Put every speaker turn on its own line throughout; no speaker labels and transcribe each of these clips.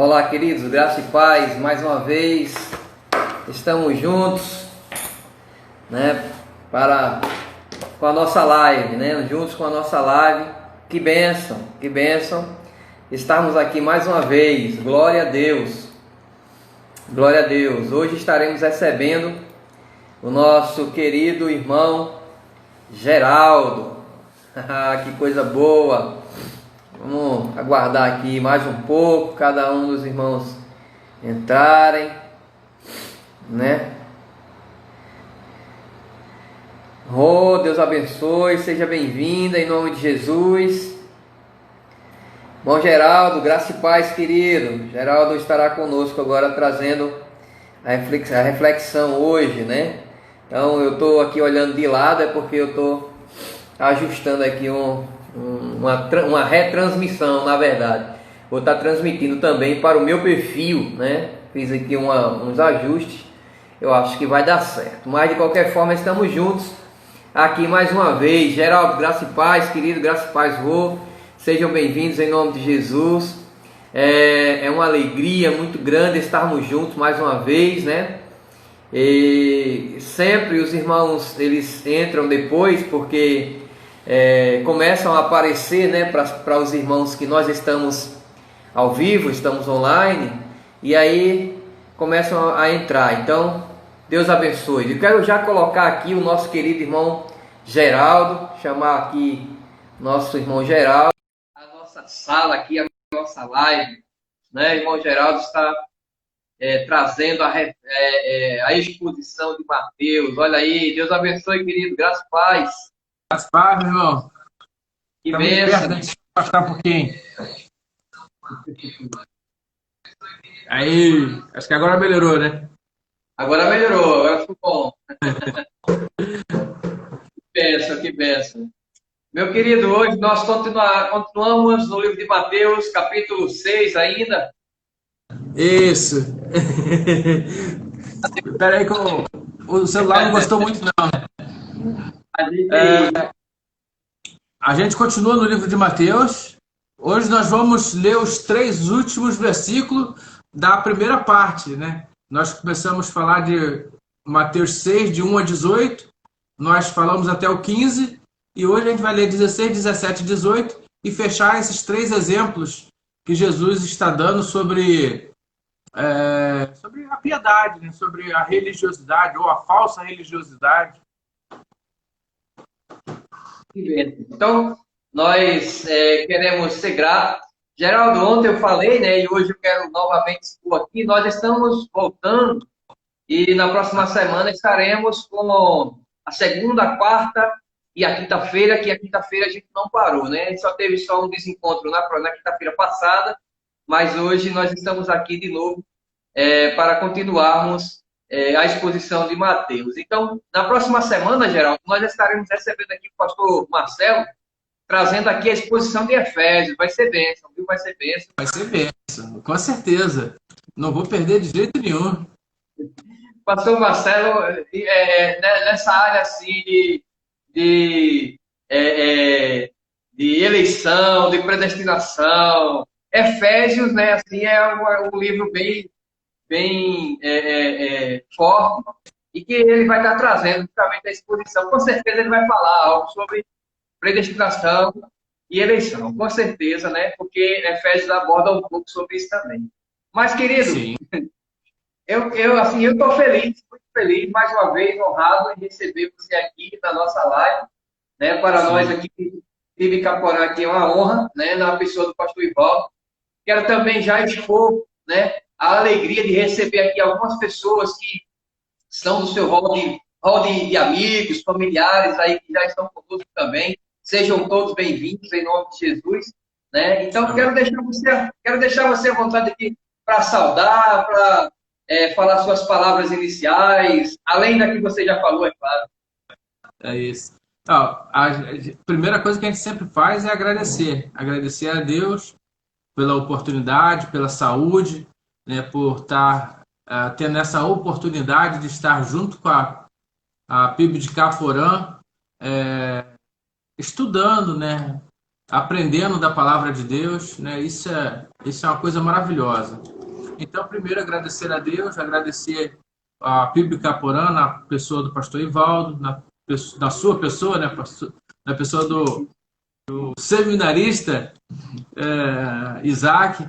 Olá, queridos, graça e paz, mais uma vez estamos juntos, né, com a nossa live, né, juntos com a nossa live. Que bênção estarmos aqui mais uma vez. Glória a Deus, glória a Deus. Hoje estaremos recebendo o nosso querido irmão Geraldo. Que coisa boa. Vamos aguardar aqui mais um pouco, cada um dos irmãos entrarem, né? Oh, Deus abençoe, seja bem-vinda em nome de Jesus. Bom, Geraldo, graça e paz, querido. Geraldo estará conosco agora trazendo a reflexão hoje, né? Então eu estou aqui olhando de lado, é porque eu estou ajustando aqui uma retransmissão, na verdade. Vou estar transmitindo também para o meu perfil, né? Fiz aqui uns ajustes. Eu acho que vai dar certo. Mas de qualquer forma, estamos juntos aqui mais uma vez. Geraldo, graça e paz, querido, graça e paz, vô. Sejam bem-vindos em nome de Jesus. É uma alegria muito grande estarmos juntos mais uma vez, né? E sempre os irmãos, eles entram depois, porque começam a aparecer, né, para os irmãos que nós estamos ao vivo, estamos online, e aí começam a entrar. Então, Deus abençoe. Eu quero já colocar aqui o nosso querido irmão Geraldo, chamar aqui nosso irmão Geraldo, a nossa sala aqui, a nossa live, né? Irmão Geraldo está trazendo a exposição de Mateus. Olha aí, Deus abençoe, querido, graças e paz.
Graças a Deus, meu irmão.
Que
Tá muito perto,
bênção.
deixa eu afastar um pouquinho. Aí, acho que agora melhorou, né?
Agora melhorou, agora ficou bom. Que bênção. Meu querido, hoje nós continuamos no livro de Mateus, capítulo 6 ainda.
Isso. Espera aí que o celular não gostou muito, não.
A gente,
A gente continua no livro de Mateus. Hoje nós vamos ler os 3 últimos versículos da primeira parte, né? Nós começamos a falar de Mateus 6, de 1 a 18. Nós falamos até o 15. E hoje a gente vai ler 16, 17 e 18 e fechar esses 3 exemplos que Jesus está dando sobre a piedade, né? Sobre a religiosidade ou a falsa religiosidade.
que bênção. Então, nós queremos ser gratos. Geraldo, ontem eu falei, né, e hoje eu quero novamente expor aqui, nós estamos voltando e na próxima semana estaremos com a segunda, a quarta e a quinta-feira, que a quinta-feira a gente não parou, né? A gente só teve um desencontro na quinta-feira passada, mas hoje nós estamos aqui de novo para continuarmos a exposição de Mateus. Então, na próxima semana, Geraldo, nós estaremos recebendo aqui o pastor Marcelo, trazendo aqui a exposição de Efésios. Vai ser bênção, viu? Vai ser bênção.
Vai ser bênção, com certeza. Não vou perder de jeito nenhum.
Pastor Marcelo, nessa área assim de, é, é, de eleição, de predestinação, Efésios, né, assim, um livro bem forte e que ele vai estar trazendo justamente a exposição. Com certeza ele vai falar algo sobre predestinação e eleição, com certeza, né? Porque Efésios aborda um pouco sobre isso também. Mas, querido,
Sim.
eu estou feliz, muito feliz, mais uma vez, honrado em receber você aqui na nossa live, né? Para
Sim.
nós aqui, de Caporã, aqui é uma honra, né? Na pessoa do pastor Ivaldo. Quero também já expor, né? A alegria de receber aqui algumas pessoas que são do seu rol de amigos, familiares aí que já estão conosco também. Sejam todos bem-vindos em nome de Jesus, né? Então quero deixar você à vontade aqui para saudar, para falar suas palavras iniciais, além da que você já falou, é claro.
É isso. Então, a primeira coisa que a gente sempre faz é agradecer. Agradecer a Deus pela oportunidade, pela saúde, né, por estar tendo essa oportunidade de estar junto com a PIB de Caporã, estudando, né, aprendendo da palavra de Deus, né? Isso é uma coisa maravilhosa. Então, primeiro, agradecer a Deus, agradecer a Bíblica Porã, na pessoa do pastor Ivaldo, na sua pessoa, né? Na pessoa do seminarista Isaac,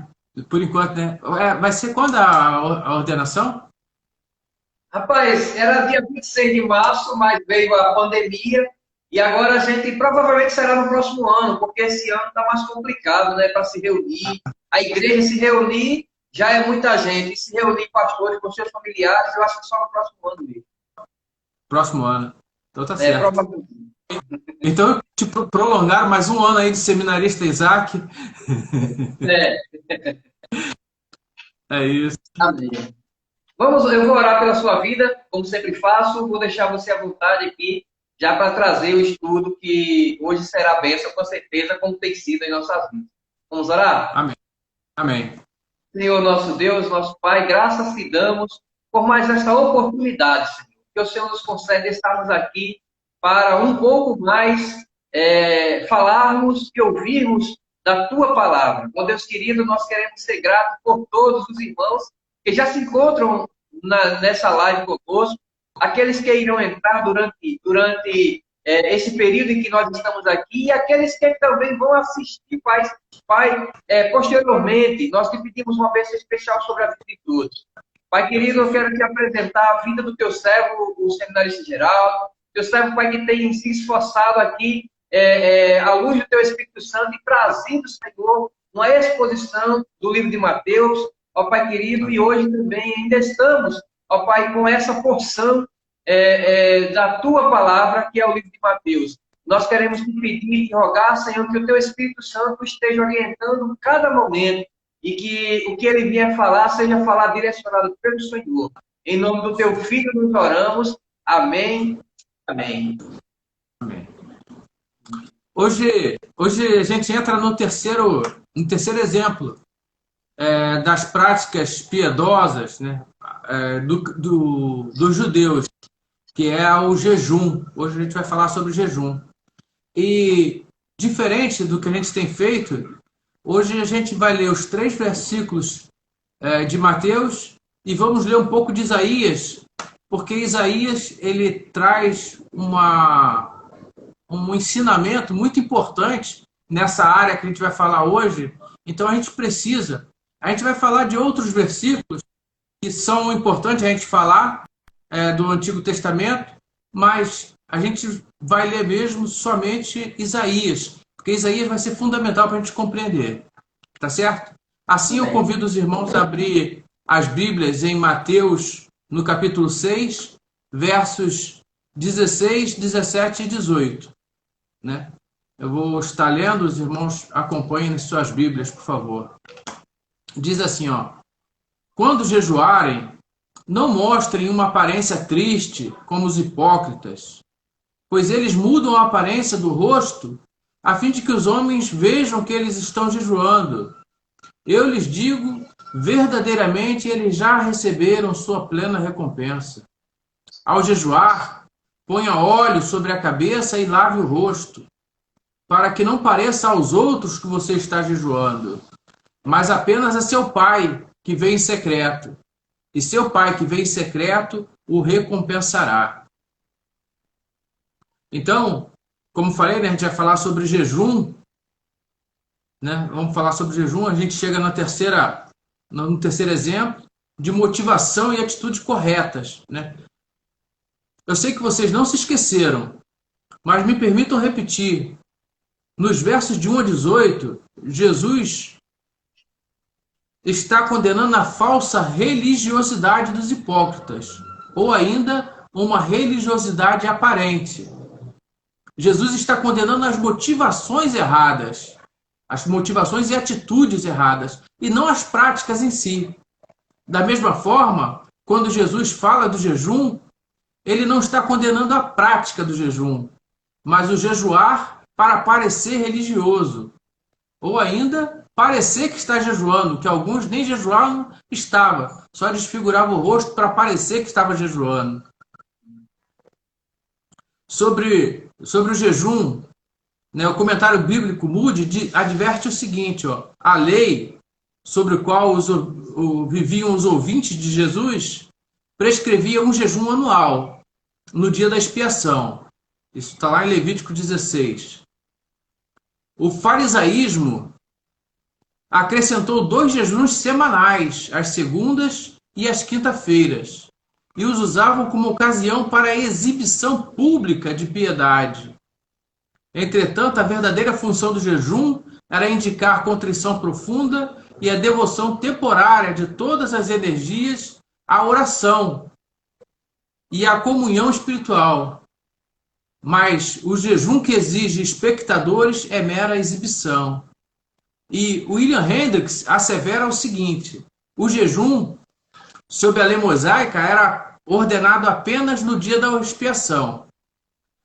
por enquanto, né? Vai ser quando a ordenação?
Rapaz, era dia 26 de março, mas veio a pandemia e agora a gente provavelmente será no próximo ano, porque esse ano está mais complicado, né, para se reunir. A igreja se reunir já é muita gente, e se reunir pastores com seus familiares, eu acho que só no próximo ano mesmo.
Próximo ano. Então tá
É,
certo.
provavelmente.
Então, tipo, prolongar mais um ano aí de seminarista Isaac.
É,
É isso.
amém. Eu vou orar pela sua vida, como sempre faço, vou deixar você à vontade aqui, já para trazer o estudo que hoje será bênção, com certeza, como tem sido em nossas vidas. Vamos orar?
Amém. Amém.
Senhor nosso Deus, nosso Pai, graças te damos por mais esta oportunidade, Senhor, que o Senhor nos concede estarmos aqui para um pouco mais falarmos e ouvirmos da Tua palavra. Ó Deus querido, nós queremos ser gratos por todos os irmãos que já se encontram nessa live conosco, aqueles que irão entrar durante esse período em que nós estamos aqui e aqueles que também vão assistir, Pai, posteriormente, nós te pedimos uma bênção especial sobre a vida de todos. Pai querido, eu quero te apresentar a vida do teu servo, o seminarista geral, teu servo, Pai, que tem se esforçado aqui, à luz do teu Espírito Santo, e trazido, Senhor, uma exposição do livro de Mateus, ó Pai querido, e hoje também ainda estamos, ó Pai, com essa porção da tua palavra, que é o livro de Mateus. Nós queremos te pedir e rogar, Senhor, que o teu Espírito Santo esteja orientando cada momento e que o que ele vier falar seja falar direcionado pelo Senhor. Em nome do teu Filho nos oramos. Amém. Amém.
Amém. Hoje a gente entra no terceiro exemplo das práticas piedosas, né, dos judeus, que é o jejum. Hoje a gente vai falar sobre o jejum. E, diferente do que a gente tem feito, hoje a gente vai ler os 3 versículos de Mateus e vamos ler um pouco de Isaías, porque Isaías ele traz um ensinamento muito importante nessa área que a gente vai falar hoje. Então a gente vai falar de outros versículos que são importantes a gente falar do Antigo Testamento, mas a gente vai ler mesmo somente Isaías, porque Isaías vai ser fundamental para a gente compreender, tá certo? Assim eu convido os irmãos a abrir as Bíblias em Mateus, no capítulo 6, versos 16, 17 e 18. Né? Eu vou estar lendo, os irmãos acompanhem nas suas Bíblias, por favor. Diz assim, ó: quando jejuarem, não mostrem uma aparência triste como os hipócritas, pois eles mudam a aparência do rosto a fim de que os homens vejam que eles estão jejuando. Eu lhes digo, verdadeiramente eles já receberam sua plena recompensa. Ao jejuar, ponha óleo sobre a cabeça e lave o rosto, para que não pareça aos outros que você está jejuando, mas apenas a seu pai que vem em secreto. E seu pai que vem em secreto o recompensará. Então, como falei, né, a gente vai falar sobre jejum, né? Vamos falar sobre jejum, a gente chega no terceiro exemplo de motivação e atitudes corretas, né? Eu sei que vocês não se esqueceram, mas me permitam repetir. Nos versos de 1 a 18, Jesus está condenando a falsa religiosidade dos hipócritas, ou ainda uma religiosidade aparente. Jesus está condenando as motivações erradas, as motivações e atitudes erradas, e não as práticas em si. Da mesma forma, quando Jesus fala do jejum, ele não está condenando a prática do jejum, mas o jejuar para parecer religioso, ou ainda parecer que está jejuando, que alguns nem jejuavam estava, só desfigurava o rosto para parecer que estava jejuando. Sobre o jejum, né, o comentário bíblico Moody adverte o seguinte, ó, a lei sobre o qual viviam os ouvintes de Jesus prescrevia um jejum anual no dia da expiação. Isso está lá em Levítico 16. O farisaísmo acrescentou 2 jejuns semanais, às segundas e às quinta-feiras, e os usavam como ocasião para a exibição pública de piedade. Entretanto, a verdadeira função do jejum era indicar contrição profunda e a devoção temporária de todas as energias à oração e à comunhão espiritual. Mas o jejum que exige espectadores é mera exibição. E William Hendricks assevera o seguinte: o jejum, sob a lei mosaica, era ordenado apenas no dia da expiação.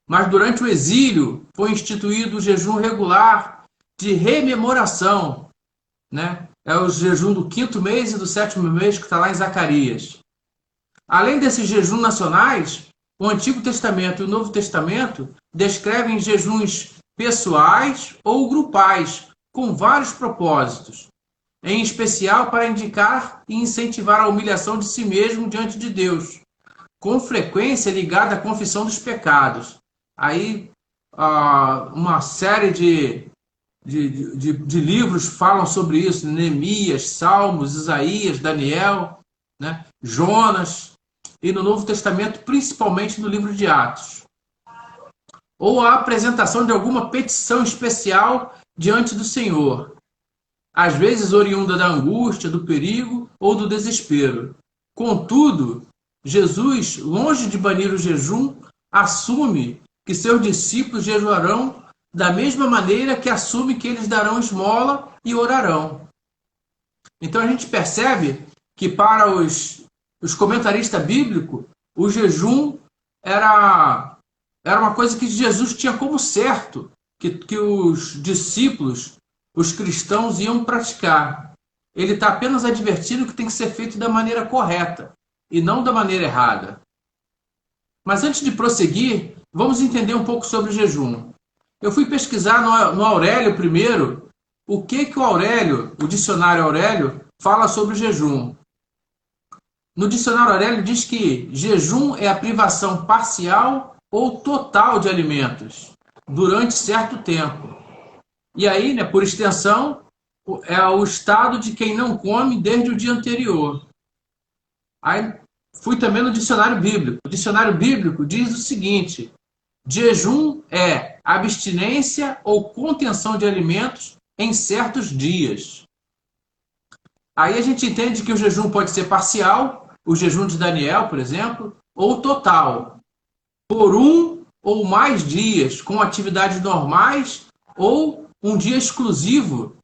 Mas durante o exílio foi instituído o jejum regular de rememoração, né? É o jejum do 5º mês e do 7º mês, que está lá em Zacarias. Além desses jejuns nacionais, o Antigo Testamento e o Novo Testamento descrevem jejuns pessoais ou grupais, com vários propósitos, em especial para indicar e incentivar a humilhação de si mesmo diante de Deus, com frequência ligada à confissão dos pecados. Aí, uma série de livros falam sobre isso, Neemias, Salmos, Isaías, Daniel, né? Jonas, e no Novo Testamento, principalmente no livro de Atos. Ou a apresentação de alguma petição especial diante do Senhor, às vezes oriunda da angústia, do perigo ou do desespero. Contudo, Jesus, longe de banir o jejum, assume que seus discípulos jejuarão da mesma maneira que assume que eles darão esmola e orarão. Então a gente percebe que para os comentaristas bíblicos, o jejum era uma coisa que Jesus tinha como certo, que os discípulos, os cristãos, iam praticar. Ele está apenas advertindo que tem que ser feito da maneira correta e não da maneira errada. Mas antes de prosseguir, vamos entender um pouco sobre o jejum. Eu fui pesquisar no Aurélio primeiro o que o Aurélio, o dicionário Aurélio, fala sobre o jejum. No dicionário Aurélio diz que jejum é a privação parcial ou total de alimentos durante certo tempo. E aí, né, por extensão, é o estado de quem não come desde o dia anterior. Aí fui também no dicionário bíblico. O dicionário bíblico diz o seguinte: jejum é abstinência ou contenção de alimentos em certos dias. Aí a gente entende que o jejum pode ser parcial, o jejum de Daniel, por exemplo, ou total, por 1 ou mais dias, com atividades normais, ou um dia exclusivo,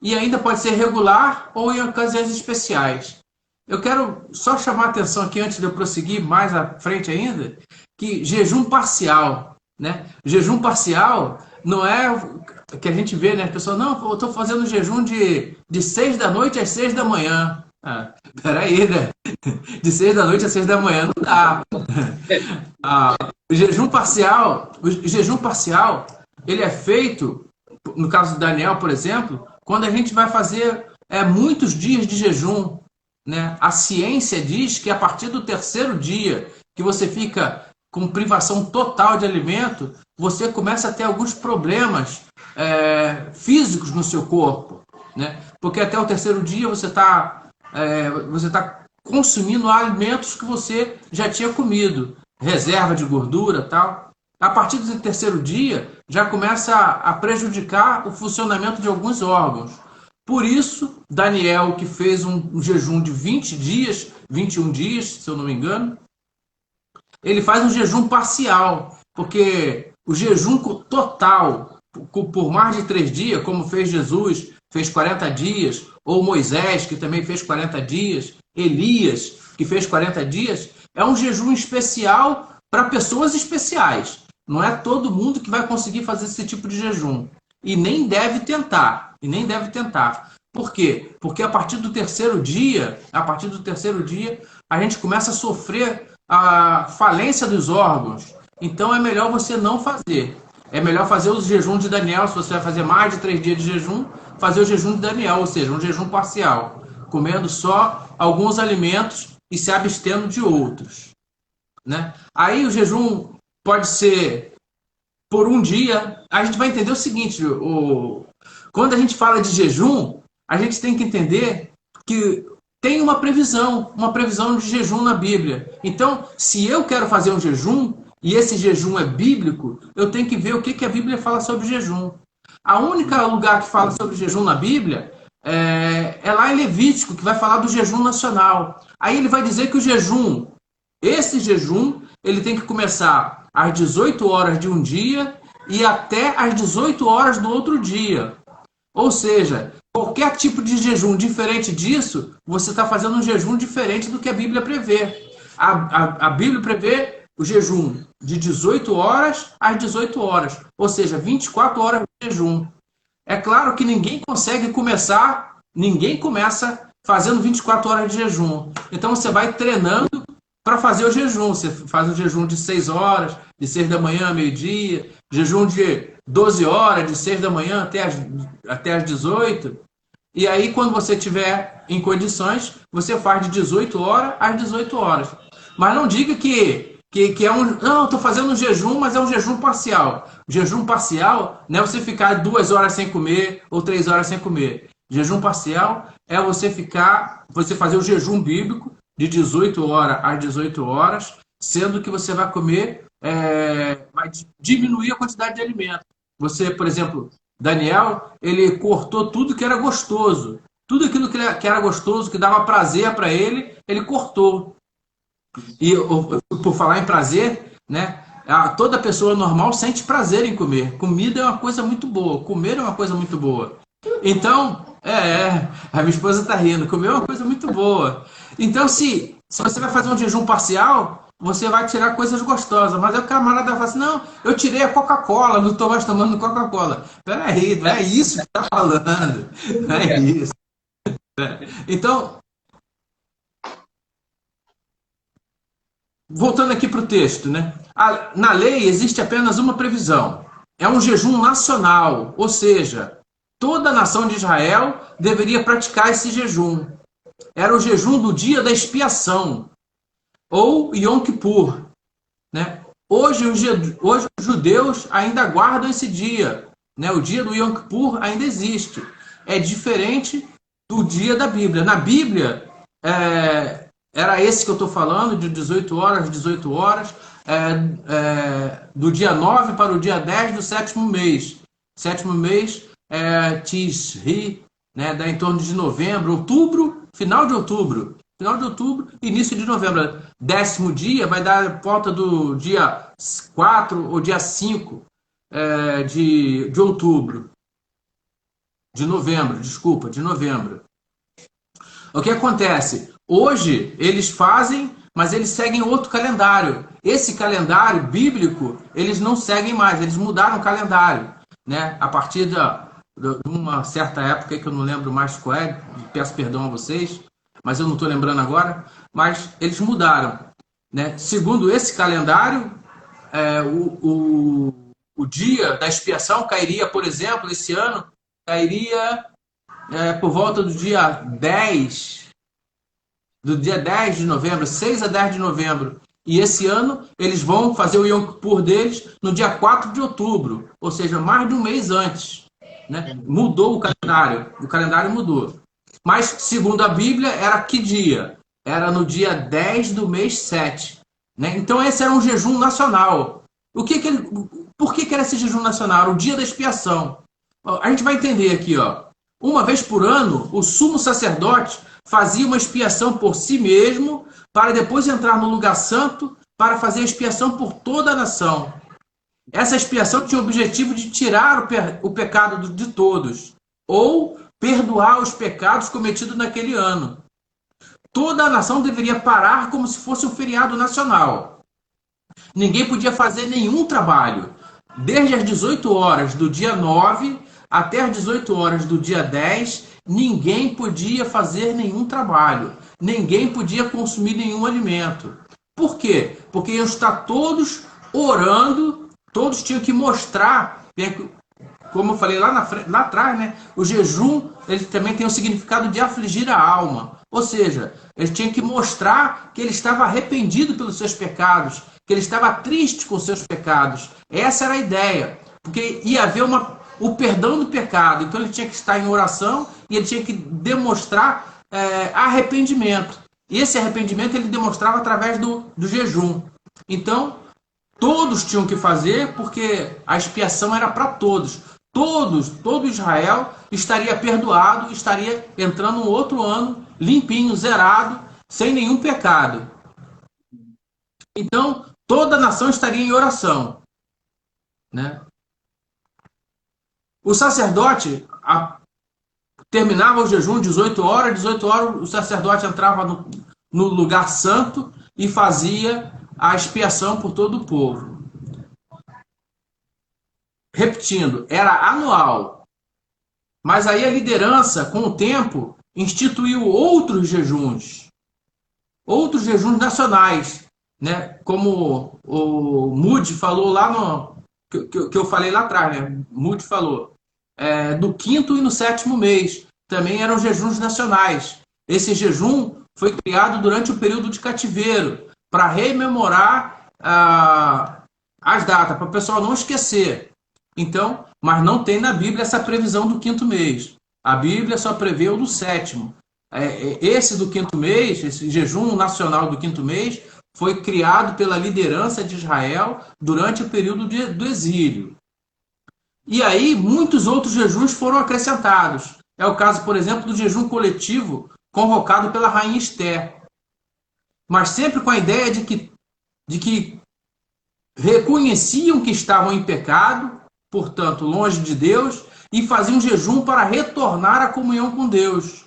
e ainda pode ser regular ou em ocasiões especiais. Eu quero só chamar a atenção aqui, antes de eu prosseguir mais à frente ainda, que jejum parcial, né? Jejum parcial não é que a gente vê, né? A pessoa, não, eu estou fazendo jejum de 6 da noite às 6 da manhã. Peraí, né? De 6 da noite às 6 da manhã não dá. O jejum parcial, ele é feito, no caso do Daniel, por exemplo, quando a gente vai fazer muitos dias de jejum, né? A ciência diz que a partir do 3º dia, que você fica com privação total de alimento, você começa a ter alguns problemas físicos no seu corpo, né? Porque até o 3º dia você tá consumindo alimentos que você já tinha comido, reserva de gordura e tal. A partir do 3º dia, já começa a prejudicar o funcionamento de alguns órgãos. Por isso, Daniel, que fez um jejum de 20 dias, 21 dias, se eu não me engano, ele faz um jejum parcial, porque o jejum total, por mais de 3 dias, como fez Jesus, fez 40 dias, ou Moisés, que também fez 40 dias, Elias, que fez 40 dias, é um jejum especial para pessoas especiais. Não é todo mundo que vai conseguir fazer esse tipo de jejum. E nem deve tentar. Por quê? Porque a partir do 3º dia, a gente começa a sofrer a falência dos órgãos. Então é melhor você não fazer. é melhor fazer o jejum de Daniel. Se você vai fazer mais de 3 dias de jejum, fazer o jejum de Daniel, ou seja, um jejum parcial, comendo só alguns alimentos e se abstendo de outros, né? Aí o jejum pode ser por um dia. A gente vai entender o seguinte: quando a gente fala de jejum, a gente tem que entender que tem uma previsão de jejum na Bíblia. Então, se eu quero fazer um jejum e esse jejum é bíblico, eu tenho que ver o que a Bíblia fala sobre jejum. A única lugar que fala sobre jejum na Bíblia é lá em Levítico, que vai falar do jejum nacional. Aí ele vai dizer que esse jejum, ele tem que começar às 18 horas de um dia e até às 18 horas do outro dia. Ou seja, qualquer tipo de jejum diferente disso, você está fazendo um jejum diferente do que a Bíblia prevê. A Bíblia prevê o jejum de 18 horas às 18 horas, ou seja, 24 horas de jejum. É claro que ninguém começa fazendo 24 horas de jejum. Então você vai treinando para fazer o jejum. Você faz um jejum de 6 horas, de 6 da manhã a meio-dia, jejum de 12 horas, de 6 da manhã até as 18. E aí, quando você estiver em condições, você faz de 18 horas às 18 horas. Mas não diga que é um... Não, estou fazendo um jejum, mas é um jejum parcial. Jejum parcial não é você ficar 2 horas sem comer ou 3 horas sem comer. Jejum parcial é você fazer o jejum bíblico de 18 horas às 18 horas, sendo que você vai comer, vai diminuir a quantidade de alimento. Você, por exemplo, Daniel, ele cortou tudo que era gostoso. Tudo aquilo que era gostoso, que dava prazer para ele, ele cortou. E por falar em prazer, né? Toda pessoa normal sente prazer em comer. Comida é uma coisa muito boa. Comer é uma coisa muito boa. Então, a minha esposa está rindo. Comer é uma coisa muito boa. Então, se você vai fazer um jejum parcial, você vai tirar coisas gostosas. Mas aí o camarada fala assim: não, eu tirei a Coca-Cola, não estou mais tomando Coca-Cola. Peraí, não é isso que está falando. Não é isso. Então, voltando aqui para o texto, né? Na lei existe apenas uma previsão. É um jejum nacional, ou seja, toda a nação de Israel deveria praticar esse jejum. Era o jejum do dia da expiação, ou Yom Kippur, né? Hoje os judeus ainda guardam esse dia, né? O dia do Yom Kippur ainda existe. É diferente do dia da Bíblia. Na Bíblia, era esse que eu estou falando, de 18 horas, 18 horas, do dia 9 para o dia 10 do sétimo mês. Sétimo mês é Tishri, né? Dá em torno de novembro, outubro, final de outubro, início de novembro. 10º dia vai dar por volta do dia 4 ou dia 5 de outubro. De novembro. O que acontece? Hoje eles fazem, mas eles seguem outro calendário. Esse calendário bíblico, eles não seguem mais, eles mudaram o calendário, né? A partir de uma certa época que eu não lembro mais qual é, peço perdão a vocês, mas eu não estou lembrando agora, mas eles mudaram, né? Segundo esse calendário, o dia da expiação cairia, por exemplo, esse ano, cairia por volta do dia 10 de novembro, 6 a 10 de novembro. E esse ano eles vão fazer o Yom Kippur deles no dia 4 de outubro, ou seja, mais de um mês antes, né? Mudou o calendário mudou. Mas, segundo a Bíblia, era que dia? Era no dia 10 do mês 7. Né? Então esse era um jejum nacional. Por que era esse jejum nacional? Era o dia da expiação. A gente vai entender aqui, ó. Uma vez por ano, o sumo sacerdote fazia uma expiação por si mesmo, para depois entrar no lugar santo, para fazer a expiação por toda a nação. Essa expiação tinha o objetivo de tirar o pecado de todos, ou perdoar os pecados cometidos naquele ano. Toda a nação deveria parar como se fosse um feriado nacional. Ninguém podia fazer nenhum trabalho. Desde as 18 horas do dia 9 até as 18 horas do dia 10, ninguém podia fazer nenhum trabalho. Ninguém podia consumir nenhum alimento. Por quê? Porque iam estar todos orando, todos tinham que mostrar, como eu falei lá atrás, né? O jejum ele também tem o significado de afligir a alma. Ou seja, ele tinha que mostrar que ele estava arrependido pelos seus pecados, que ele estava triste com os seus pecados. Essa era a ideia, porque ia haver o perdão do pecado. Então ele tinha que estar em oração e ele tinha que demonstrar arrependimento. E esse arrependimento ele demonstrava através do jejum. Então, todos tinham que fazer, porque a expiação era para todos. Todo Israel estaria perdoado, estaria entrando um outro ano limpinho, zerado, sem nenhum pecado. Então, toda a nação estaria em oração, né? O sacerdote terminava o jejum 18 horas o sacerdote entrava no lugar santo e fazia a expiação por todo o povo. Repetindo, era anual. Mas aí a liderança, com o tempo, instituiu outros jejuns nacionais, né? Como o Moody falou lá que eu falei lá atrás, né? Moody falou do 5º e no 7º mês. Também eram jejuns nacionais. Esse jejum foi criado durante o período de cativeiro, para rememorar as datas, para o pessoal não esquecer. Então, mas não tem na Bíblia essa previsão do 5º mês. A Bíblia só prevê o do 7º. Esse do 5º mês, esse jejum nacional do 5º mês, foi criado pela liderança de Israel durante o período do exílio. E aí, muitos outros jejuns foram acrescentados. É o caso, por exemplo, do jejum coletivo convocado pela rainha Esther. Mas sempre com a ideia de que reconheciam que estavam em pecado, portanto, longe de Deus, e faziam jejum para retornar à comunhão com Deus.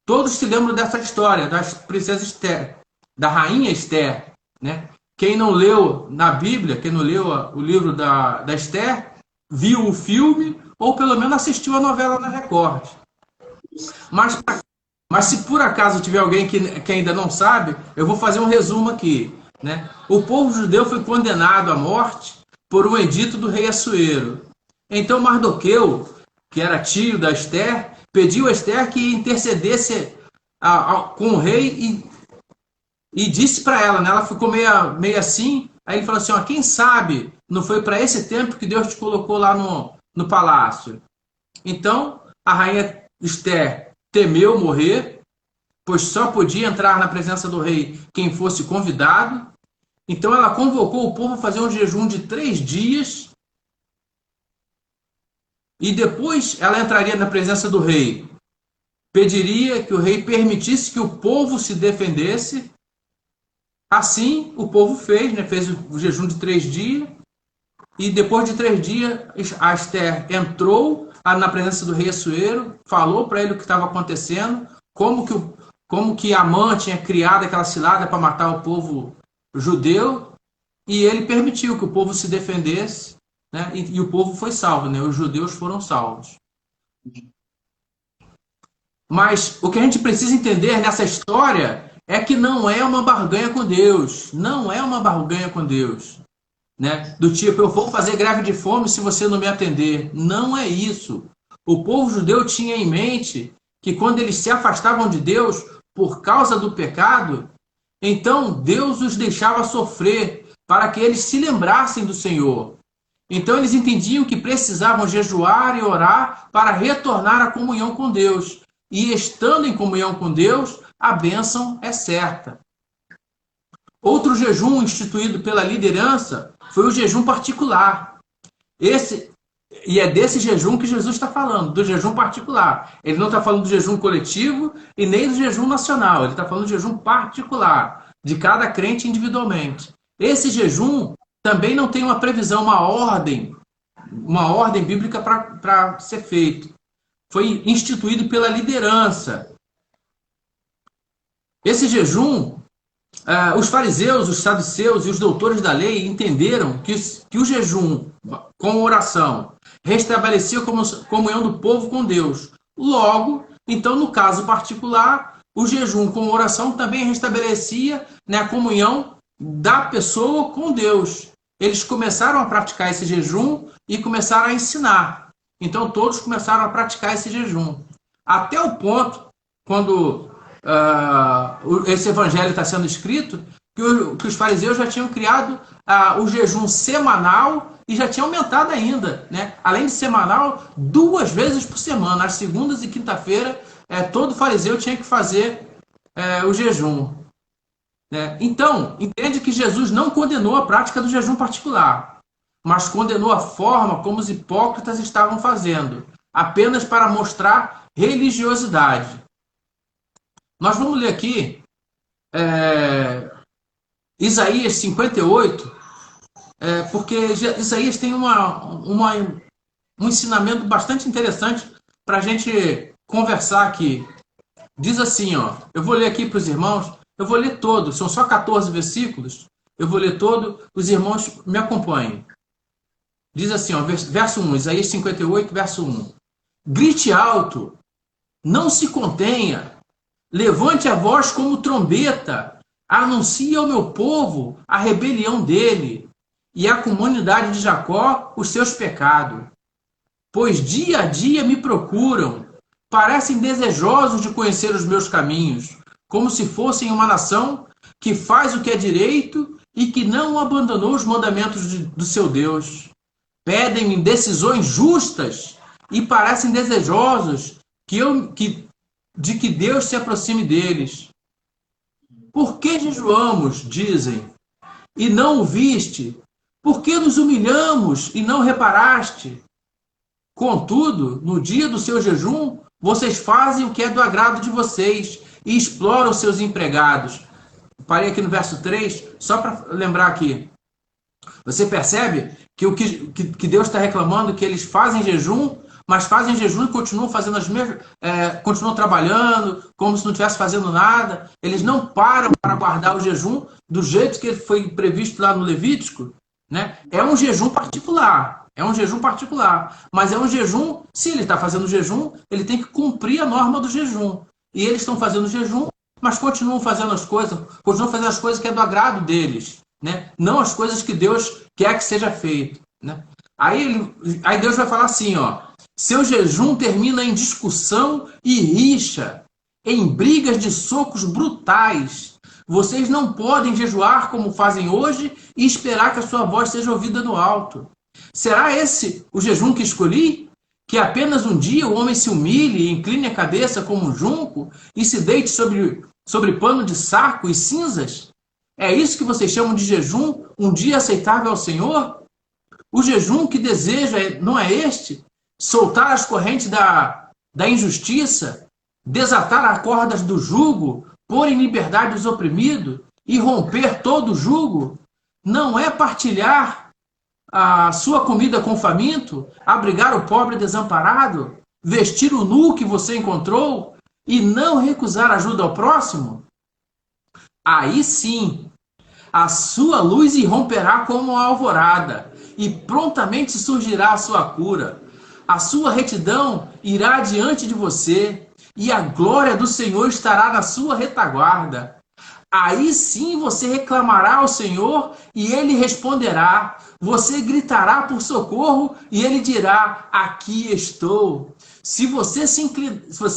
Todos se lembram dessa história, da princesa Esther, da rainha Esther, né? Quem não leu na Bíblia, quem não leu o livro da Esther, viu o filme, ou pelo menos assistiu a novela na Record. Mas se por acaso tiver alguém que ainda não sabe, eu vou fazer um resumo aqui, né? O povo judeu foi condenado à morte por um edito do rei Assuero. Então Mardoqueu, que era tio da Esther, pediu a Esther que intercedesse com o rei e disse para ela, né? Ela ficou meio assim, aí ele falou assim, quem sabe não foi para esse tempo que Deus te colocou lá no palácio. Então a rainha Esther temeu morrer, pois só podia entrar na presença do rei quem fosse convidado. Então ela convocou o povo a fazer um jejum de 3 dias e depois ela entraria na presença do rei. Pediria que o rei permitisse que o povo se defendesse. Assim o povo fez, né? Fez o jejum de 3 dias e depois de 3 dias a Esther entrou na presença do rei Assuero, falou para ele o que estava acontecendo, como que Amã tinha criado aquela cilada para matar o povo judeu, e ele permitiu que o povo se defendesse, né? E o povo foi salvo, né? Os judeus foram salvos. Mas o que a gente precisa entender nessa história é que não é uma barganha com Deus. Não é uma barganha com Deus. Né? Do tipo, eu vou fazer greve de fome se você não me atender. Não é isso. O povo judeu tinha em mente que quando eles se afastavam de Deus por causa do pecado, então Deus os deixava sofrer para que eles se lembrassem do Senhor. Então eles entendiam que precisavam jejuar e orar para retornar à comunhão com Deus. E estando em comunhão com Deus, a bênção é certa. Outro jejum instituído pela liderança foi o jejum particular. E é desse jejum que Jesus está falando, do jejum particular. Ele não está falando do jejum coletivo e nem do jejum nacional. Ele está falando do jejum particular, de cada crente individualmente. Esse jejum também não tem uma previsão, uma ordem bíblica para ser feito. Foi instituído pela liderança. Esse jejum, os fariseus, os saduceus e os doutores da lei entenderam que o jejum com oração restabelecia a comunhão do povo com Deus. Logo, então, no caso particular, o jejum com oração também restabelecia, né, a comunhão da pessoa com Deus. eles começaram a praticar esse jejum e começaram a ensinar. Então todos começaram a praticar esse jejum. Até o ponto, quando esse evangelho está sendo escrito, que os fariseus já tinham criado o jejum semanal e já tinha aumentado ainda, né? Além de semanal, 2 vezes por semana, às segundas e quinta-feira, todo fariseu tinha que fazer o jejum. Né? Então, entende que Jesus não condenou a prática do jejum particular, mas condenou a forma como os hipócritas estavam fazendo, apenas para mostrar religiosidade. Nós vamos ler aqui Isaías 58, porque Isaías tem um ensinamento bastante interessante para a gente conversar aqui. Diz assim, ó, eu vou ler aqui para os irmãos, eu vou ler todo, são só 14 versículos, eu vou ler todo, os irmãos me acompanhem. Diz assim, ó, verso 1, Isaías 58, verso 1. Grite alto, não se contenha, levante a voz como trombeta, anuncie ao meu povo a rebelião dele e à comunidade de Jacó os seus pecados. Pois dia a dia me procuram, parecem desejosos de conhecer os meus caminhos, como se fossem uma nação que faz o que é direito e que não abandonou os mandamentos do seu Deus. Pedem-me decisões justas e parecem desejosos de que Deus se aproxime deles. Por que jejuamos, dizem, e não o viste? Por que nos humilhamos e não reparaste? Contudo, no dia do seu jejum, vocês fazem o que é do agrado de vocês e exploram seus empregados. Parei aqui no verso 3, só para lembrar aqui. Você percebe que o que Deus está reclamando, que eles fazem jejum, mas fazem jejum e continuam fazendo as mesmas, continuam trabalhando, como se não estivesse fazendo nada. Eles não param para guardar o jejum do jeito que foi previsto lá no Levítico, né? É um jejum particular. Mas é um jejum, se ele está fazendo jejum, ele tem que cumprir a norma do jejum. E eles estão fazendo jejum, mas continuam fazendo as coisas que é do agrado deles, né? Não as coisas que Deus quer que seja feito, né? Aí Deus vai falar assim, ó, seu jejum termina em discussão e rixa, em brigas de socos brutais. Vocês não podem jejuar como fazem hoje e esperar que a sua voz seja ouvida no alto. Será esse o jejum que escolhi? Que apenas um dia o homem se humilhe e incline a cabeça como um junco e se deite sobre pano de saco e cinzas? É isso que vocês chamam de jejum, um dia aceitável ao Senhor? O jejum que deseja não é este? Soltar as correntes da injustiça, desatar as cordas do jugo, pôr em liberdade os oprimidos e romper todo o jugo? Não é partilhar a sua comida com o faminto, abrigar o pobre desamparado, vestir o nu que você encontrou e não recusar ajuda ao próximo? Aí sim, a sua luz irromperá como a alvorada e prontamente surgirá a sua cura. A sua retidão irá diante de você e a glória do Senhor estará na sua retaguarda. Aí sim você reclamará ao Senhor e ele responderá. Você gritará por socorro e ele dirá, aqui estou. Se você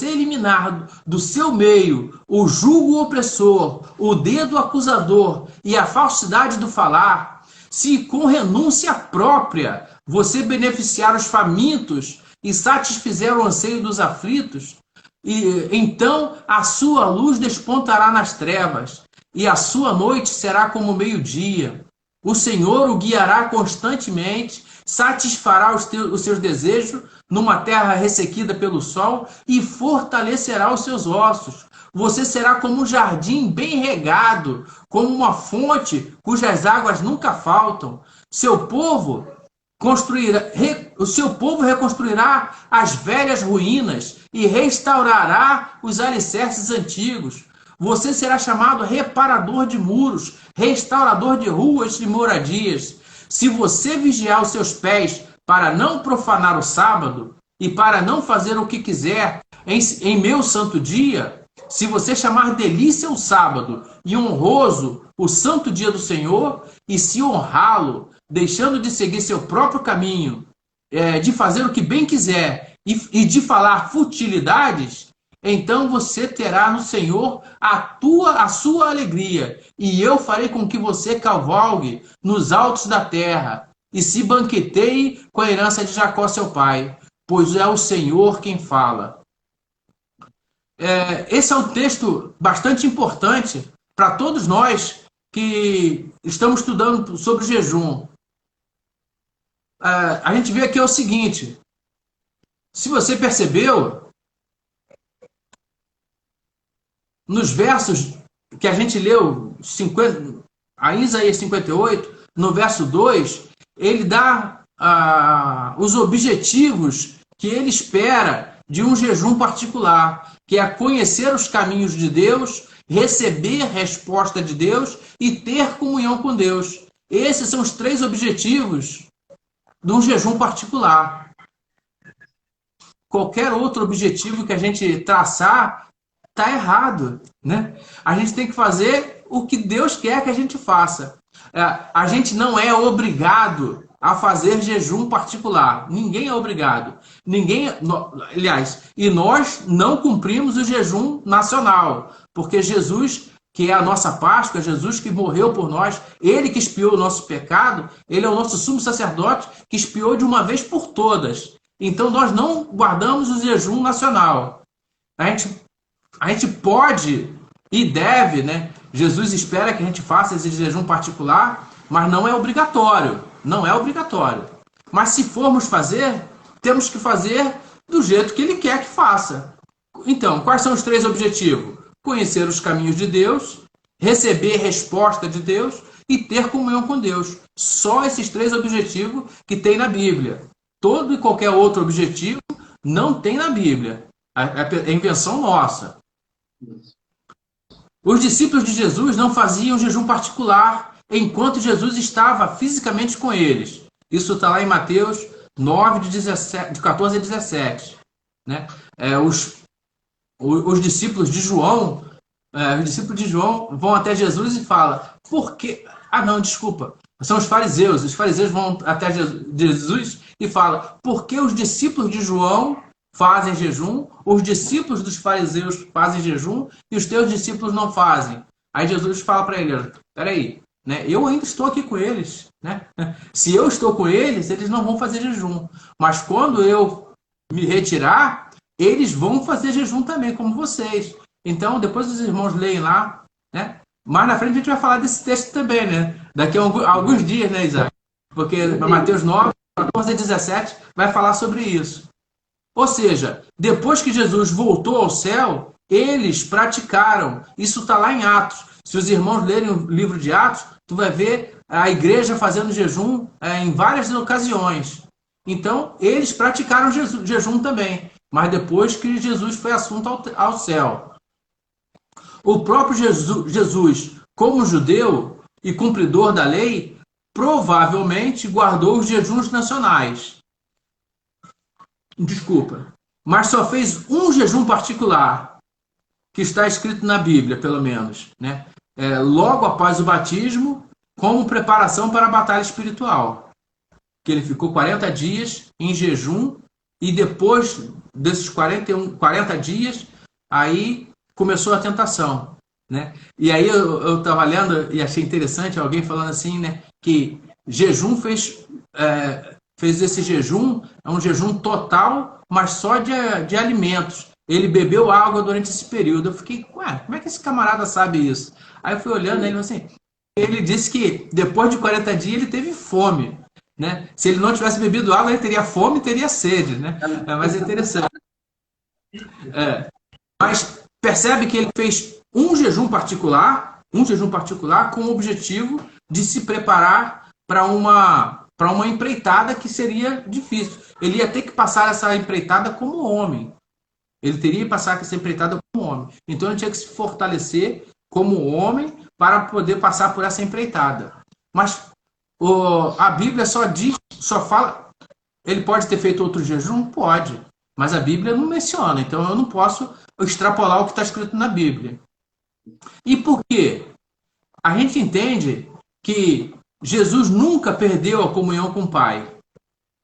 eliminar do seu meio o jugo opressor, o dedo acusador e a falsidade do falar, se com renúncia própria você beneficiar os famintos e satisfizer o anseio dos aflitos, então a sua luz despontará nas trevas e a sua noite será como meio-dia. O Senhor o guiará constantemente, satisfará os seus desejos numa terra ressequida pelo sol e fortalecerá os seus ossos. Você será como um jardim bem regado, como uma fonte cujas águas nunca faltam. O seu povo reconstruirá as velhas ruínas e restaurará os alicerces antigos. Você será chamado reparador de muros, restaurador de ruas e moradias. Se você vigiar os seus pés para não profanar o sábado e para não fazer o que quiser em meu santo dia, se você chamar delícia o sábado e honroso o santo dia do Senhor, e se honrá-lo, deixando de seguir seu próprio caminho, de fazer o que bem quiser e de falar futilidades, então você terá no Senhor a sua alegria, e eu farei com que você cavalgue nos altos da terra e se banqueteie com a herança de Jacó, seu pai, pois é o Senhor quem fala. Esse é um texto bastante importante para todos nós que estamos estudando sobre jejum. A gente vê aqui o seguinte: se você percebeu, nos versos que a gente leu, a Isaías 58, no verso 2, ele dá os objetivos que ele espera de um jejum particular, que é conhecer os caminhos de Deus, receber resposta de Deus e ter comunhão com Deus. Esses são os 3 objetivos de um jejum particular. Qualquer outro objetivo que a gente traçar está errado, né? A gente tem que fazer o que Deus quer que a gente faça. A gente não é obrigado a fazer jejum particular. Ninguém é obrigado. Aliás, e nós não cumprimos o jejum nacional, porque Jesus, que é a nossa Páscoa, Jesus que morreu por nós, ele que expiou o nosso pecado, ele é o nosso sumo sacerdote que expiou de uma vez por todas. Então nós não guardamos o jejum nacional. A gente pode e deve, né? Jesus espera que a gente faça esse jejum particular, mas não é obrigatório. Não é obrigatório. Mas se formos fazer, temos que fazer do jeito que ele quer que faça. Então, quais são os 3 objetivos? Conhecer os caminhos de Deus, receber resposta de Deus e ter comunhão com Deus. Só esses 3 objetivos que tem na Bíblia. Todo e qualquer outro objetivo não tem na Bíblia. É invenção nossa. Os discípulos de Jesus não faziam jejum particular enquanto Jesus estava fisicamente com eles. Isso está lá em Mateus 9, de 14 a 17. Né? Os discípulos de João, vão até Jesus e falam: por quê? Não, desculpa. São os fariseus. Os fariseus vão até Jesus e falam: por que os discípulos de João fazem jejum, os discípulos dos fariseus fazem jejum e os teus discípulos não fazem? Aí Jesus fala para ele: peraí, né? Eu ainda estou aqui com eles, né? Se eu estou com eles, eles não vão fazer jejum. Mas quando eu me retirar, eles vão fazer jejum também, como vocês. Então, depois os irmãos leem lá, né? Mais na frente a gente vai falar desse texto também, né? Daqui a alguns dias, né, Isaac? Porque Mateus 9, 14 a 17 vai falar sobre isso. Ou seja, depois que Jesus voltou ao céu, eles praticaram. Isso está lá em Atos. Se os irmãos lerem o livro de Atos, tu vai ver a igreja fazendo jejum em várias ocasiões. Então, eles praticaram jejum também, mas depois que Jesus foi assunto ao céu. O próprio Jesus, como judeu e cumpridor da lei, provavelmente guardou os jejuns nacionais. Desculpa. Mas só fez um jejum particular, que está escrito na Bíblia, pelo menos, né? Logo após o batismo, como preparação para a batalha espiritual. Que ele ficou 40 dias em jejum e depois desses 40 dias, aí começou a tentação, né? E aí eu estava lendo e achei interessante alguém falando assim, né? Que jejum fez esse jejum, é um jejum total, mas só de alimentos. Ele bebeu água durante esse período. Eu fiquei, ué, como é que esse camarada sabe isso? Aí eu fui olhando ele assim, ele disse que depois de 40 dias ele teve fome, né? Se ele não tivesse bebido água, ele teria fome e teria sede, né? Mas é interessante. Mas percebe que ele fez um jejum particular com o objetivo de se preparar para uma empreitada que seria difícil. Ele ia ter que passar essa empreitada como homem. Ele teria que passar essa empreitada como homem. Então ele tinha que se fortalecer como homem para poder passar por essa empreitada. Mas a Bíblia só fala... Ele pode ter feito outro jejum? Pode. Mas a Bíblia não menciona. Então eu não posso extrapolar o que está escrito na Bíblia. E por quê? A gente entende que Jesus nunca perdeu a comunhão com o Pai.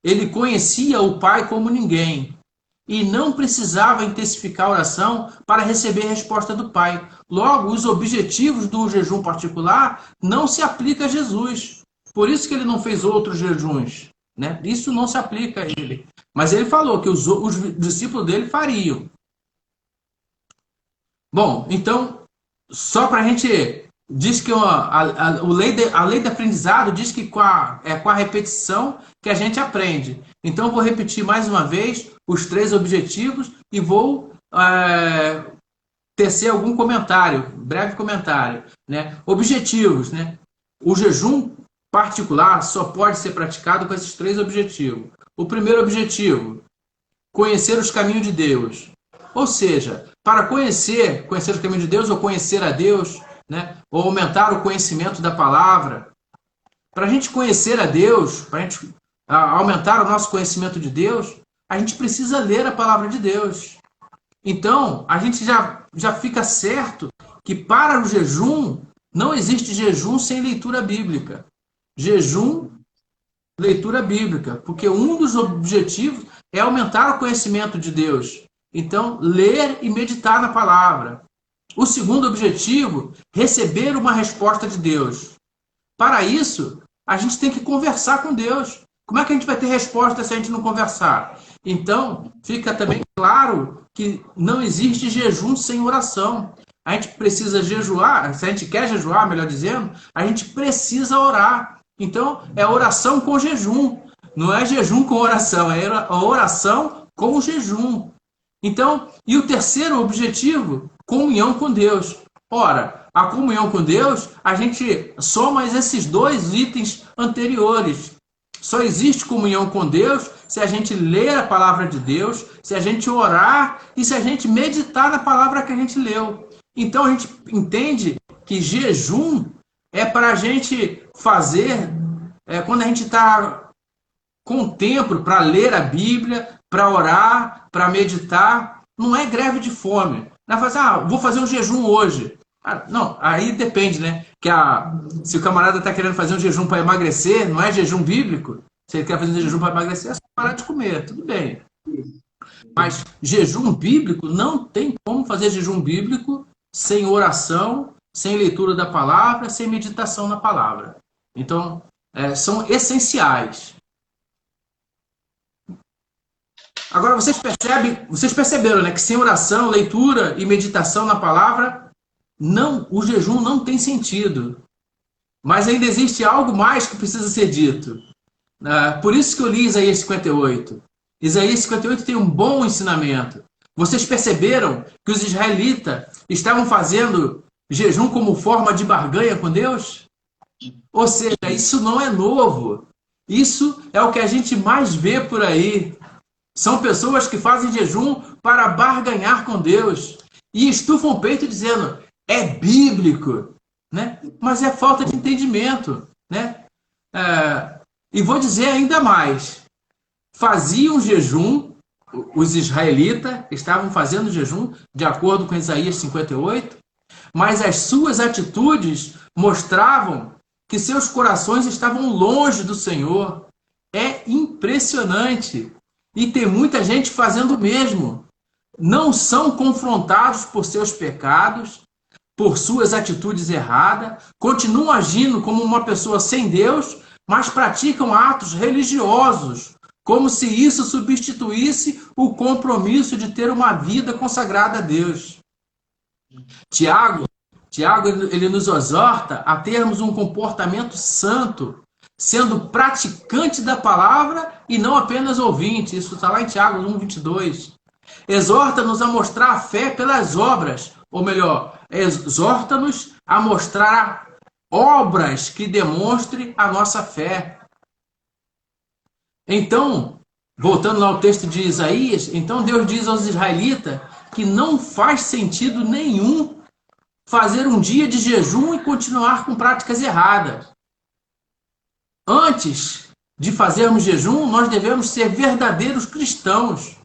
Ele conhecia o Pai como ninguém e não precisava intensificar a oração para receber a resposta do Pai. Logo, os objetivos do jejum particular não se aplicam a Jesus. Por isso que ele não fez outros jejuns, né? Isso não se aplica a ele. Mas ele falou que os discípulos dele fariam. Bom, então, só para a gente... Diz que a lei do aprendizado diz que é com a repetição que a gente aprende. Então, eu vou repetir mais uma vez os 3 objetivos e vou tecer algum comentário, breve comentário. Né? Objetivos. Né? O jejum particular só pode ser praticado com esses 3 objetivos. O primeiro objetivo, conhecer os caminhos de Deus. Ou seja, para conhecer os caminhos de Deus ou conhecer a Deus, né? Ou aumentar o conhecimento da palavra. Para a gente conhecer a Deus, para a gente aumentar o nosso conhecimento de Deus, a gente precisa ler a palavra de Deus. Então, a gente já fica certo que para o jejum, não existe jejum sem leitura bíblica. Jejum, leitura bíblica, porque um dos objetivos é aumentar o conhecimento de Deus. Então, ler e meditar na palavra. O segundo objetivo, receber uma resposta de Deus. Para isso, a gente tem que conversar com Deus. Como é que a gente vai ter resposta se a gente não conversar? Então, fica também claro que não existe jejum sem oração. A gente precisa jejuar, se a gente quer jejuar, melhor dizendo, a gente precisa orar. Então, é oração com jejum. Não é jejum com oração, é oração com jejum. Então, e o terceiro objetivo, comunhão com Deus. Ora, a comunhão com Deus, a gente soma esses 2 itens anteriores. Só existe comunhão com Deus se a gente ler a palavra de Deus, se a gente orar e se a gente meditar na palavra que a gente leu. Então a gente entende que jejum é para a gente fazer quando a gente está com tempo para ler a Bíblia, para orar, para meditar. Não é greve de fome. Não é fazer, vou fazer um jejum hoje. Não, aí depende, né? Se o camarada está querendo fazer um jejum para emagrecer, não é jejum bíblico. Se ele quer fazer um jejum para emagrecer, é só parar de comer, tudo bem. Mas jejum bíblico, não tem como fazer jejum bíblico sem oração, sem leitura da palavra, sem meditação na palavra. Então, são essenciais. Agora, vocês perceberam, né, que sem oração, leitura e meditação na palavra, o jejum não tem sentido. Mas ainda existe algo mais que precisa ser dito. Por isso que eu li Isaías 58. Isaías 58 tem um bom ensinamento. Vocês perceberam que os israelitas estavam fazendo jejum como forma de barganha com Deus? Ou seja, isso não é novo. Isso é o que a gente mais vê por aí. São pessoas que fazem jejum para barganhar com Deus. E estufam o peito dizendo, é bíblico, né? Mas é falta de entendimento, né? E vou dizer ainda mais. Faziam jejum, os israelitas estavam fazendo jejum, de acordo com Isaías 58, mas as suas atitudes mostravam que seus corações estavam longe do Senhor. É impressionante. E tem muita gente fazendo o mesmo. Não são confrontados por seus pecados, por suas atitudes erradas, continuam agindo como uma pessoa sem Deus, mas praticam atos religiosos, como se isso substituísse o compromisso de ter uma vida consagrada a Deus. Tiago, ele nos exorta a termos um comportamento santo, sendo praticante da palavra e não apenas ouvinte. Isso está lá em Tiago 1:22. Exorta-nos a mostrar a fé pelas obras, ou melhor, exorta-nos a mostrar obras que demonstrem a nossa fé. Então, voltando ao texto de Isaías, então Deus diz aos israelitas que não faz sentido nenhum fazer um dia de jejum e continuar com práticas erradas. Antes de fazermos jejum, nós devemos ser verdadeiros cristãos.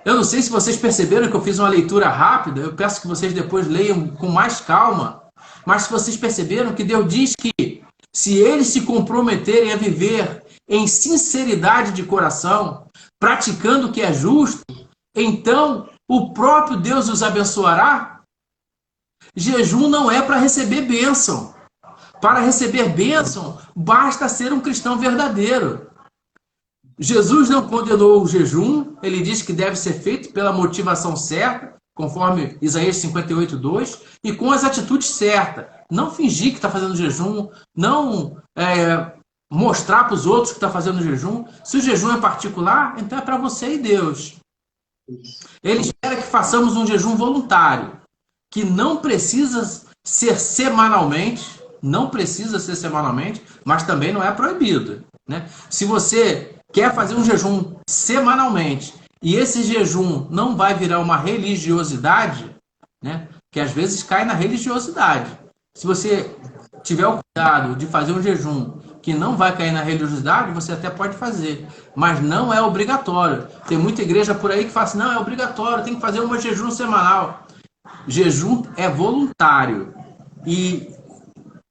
Eu não sei se vocês perceberam que eu fiz uma leitura rápida, eu peço que vocês depois leiam com mais calma, mas se vocês perceberam que Deus diz que se eles se comprometerem a viver em sinceridade de coração, praticando o que é justo, então o próprio Deus os abençoará. Jejum não é para receber bênção. Para receber bênção, basta ser um cristão verdadeiro. Jesus não condenou o jejum, ele diz que deve ser feito pela motivação certa, conforme Isaías 58:2, e com as atitudes certas. Não fingir que está fazendo jejum, não mostrar para os outros que está fazendo jejum. Se o jejum é particular, então é para você e Deus. Ele espera que façamos um jejum voluntário, que não precisa ser semanalmente, mas também não é proibido, né? Se você quer fazer um jejum semanalmente e esse jejum não vai virar uma religiosidade, né? Que às vezes cai na religiosidade. Se você tiver o cuidado de fazer um jejum que não vai cair na religiosidade, você até pode fazer, mas não é obrigatório. Tem muita igreja por aí que fala assim, não, é obrigatório, tem que fazer um jejum semanal. Jejum é voluntário. E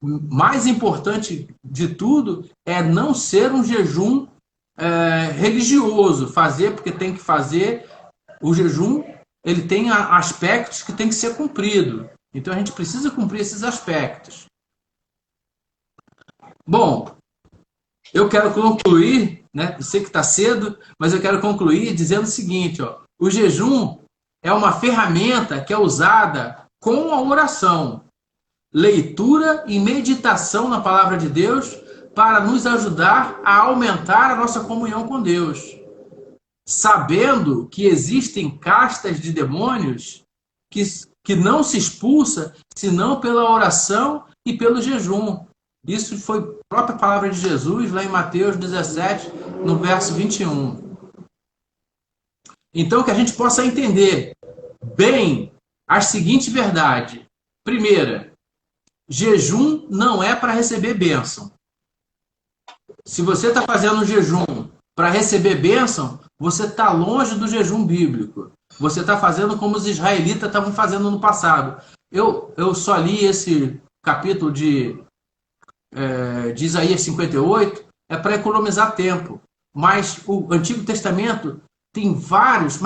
mais importante de tudo é não ser um jejum religioso. Fazer porque tem que fazer. O jejum, ele tem aspectos que tem que ser cumprido. Então a gente precisa cumprir esses aspectos. Bom, eu quero concluir, né? Eu sei que está cedo, mas eu quero concluir dizendo o seguinte, ó, o jejum é uma ferramenta que é usada com a oração, leitura e meditação na palavra de Deus para nos ajudar a aumentar a nossa comunhão com Deus, sabendo que existem castas de demônios que não se expulsa senão pela oração e pelo jejum. Isso foi a própria palavra de Jesus lá em Mateus 17, no verso 21. Então, que a gente possa entender bem a seguinte verdade. Primeira, jejum não é para receber bênção. Se você está fazendo um jejum para receber bênção, você está longe do jejum bíblico. Você está fazendo como os israelitas estavam fazendo no passado. Eu só li esse capítulo de Isaías 58, é para economizar tempo. Mas o Antigo Testamento tem vários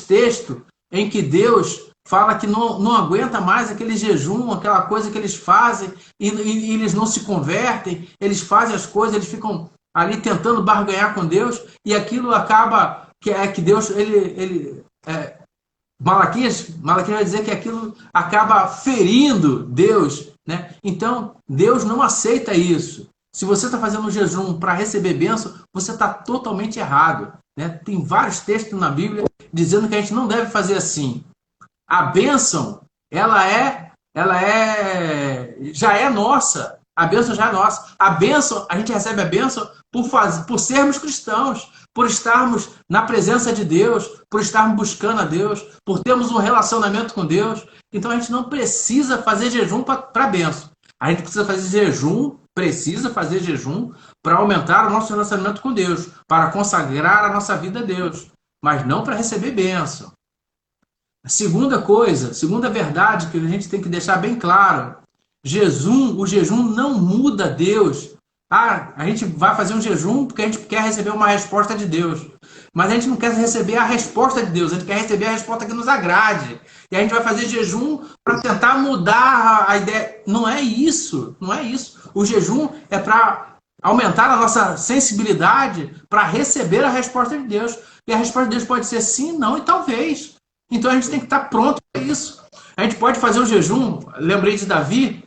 textos em que Deus fala que não aguenta mais aquele jejum, aquela coisa que eles fazem, e eles não se convertem, eles fazem as coisas, eles ficam ali tentando barganhar com Deus, e aquilo acaba, que Deus, Malaquias vai dizer que aquilo acaba ferindo Deus, né? Então, Deus não aceita isso. Se você está fazendo um jejum para receber bênção, você está totalmente errado, né? Tem vários textos na Bíblia dizendo que a gente não deve fazer assim. A bênção, já é nossa. A bênção já é nossa. A gente recebe a bênção por sermos cristãos, por estarmos na presença de Deus, por estarmos buscando a Deus, por termos um relacionamento com Deus. Então a gente não precisa fazer jejum para bênção. A gente precisa fazer jejum para aumentar o nosso relacionamento com Deus, para consagrar a nossa vida a Deus, mas não para receber bênção. A segunda verdade que a gente tem que deixar bem claro, o jejum não muda Deus. A gente vai fazer um jejum porque a gente quer receber uma resposta de Deus. Mas a gente não quer receber a resposta de Deus, a gente quer receber a resposta que nos agrade. E a gente vai fazer jejum para tentar mudar a ideia. Não é isso. O jejum é para aumentar a nossa sensibilidade para receber a resposta de Deus. E a resposta de Deus pode ser sim, não e talvez. Então a gente tem que estar pronto para isso. A gente pode fazer um jejum. Lembrei de Davi.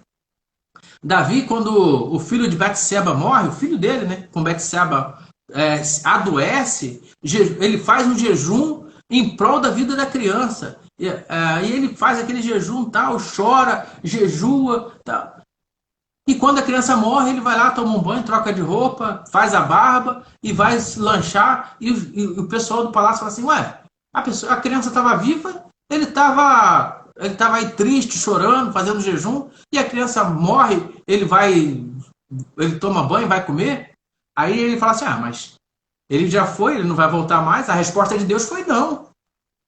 Davi, quando o filho de Betseba morre, o filho dele, né, com Betseba adoece, ele faz um jejum em prol da vida da criança. E ele faz aquele jejum, tal, chora, jejua, tal. E quando a criança morre, ele vai lá, toma um banho, troca de roupa, faz a barba e vai lanchar. E o pessoal do palácio fala assim, ué, a criança estava viva, ele estava aí triste, chorando, fazendo jejum, e a criança morre, ele toma banho, vai comer. Aí ele fala assim, mas ele já foi, ele não vai voltar mais. A resposta de Deus foi não.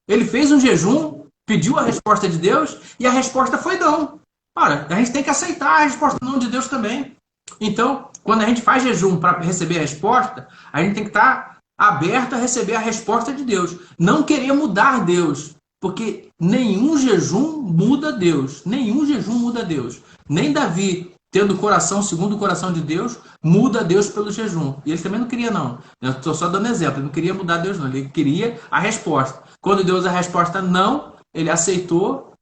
Ele fez um jejum, pediu a resposta de Deus, e a resposta foi não. Ora, a gente tem que aceitar a resposta não de Deus também. Então, quando a gente faz jejum para receber a resposta, a gente tem que estar aberto a receber a resposta de Deus. Não querer mudar Deus, porque nenhum jejum muda Deus. Nenhum jejum muda Deus. Nem Davi, tendo o coração segundo o coração de Deus, muda Deus pelo jejum. E ele também não queria, não. Eu estou só dando exemplo. Ele não queria mudar Deus, não. Ele queria a resposta. Quando Deus a resposta não, ele aceitou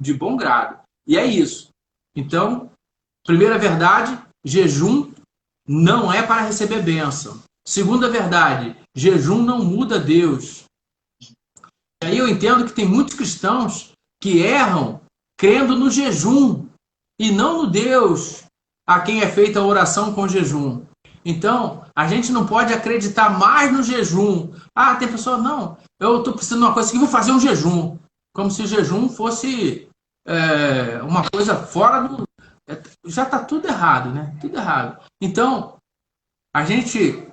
de bom grado. E é isso. Então, primeira verdade, jejum não é para receber bênção. Segunda verdade, jejum não muda Deus. E aí eu entendo que tem muitos cristãos que erram crendo no jejum e não no Deus a quem é feita a oração com jejum. Então, a gente não pode acreditar mais no jejum. Ah, tem pessoa, não, eu estou precisando de uma coisa que vou fazer um jejum. Como se o jejum fosse uma coisa fora do. Já está tudo errado, né? Tudo errado. Então, a gente,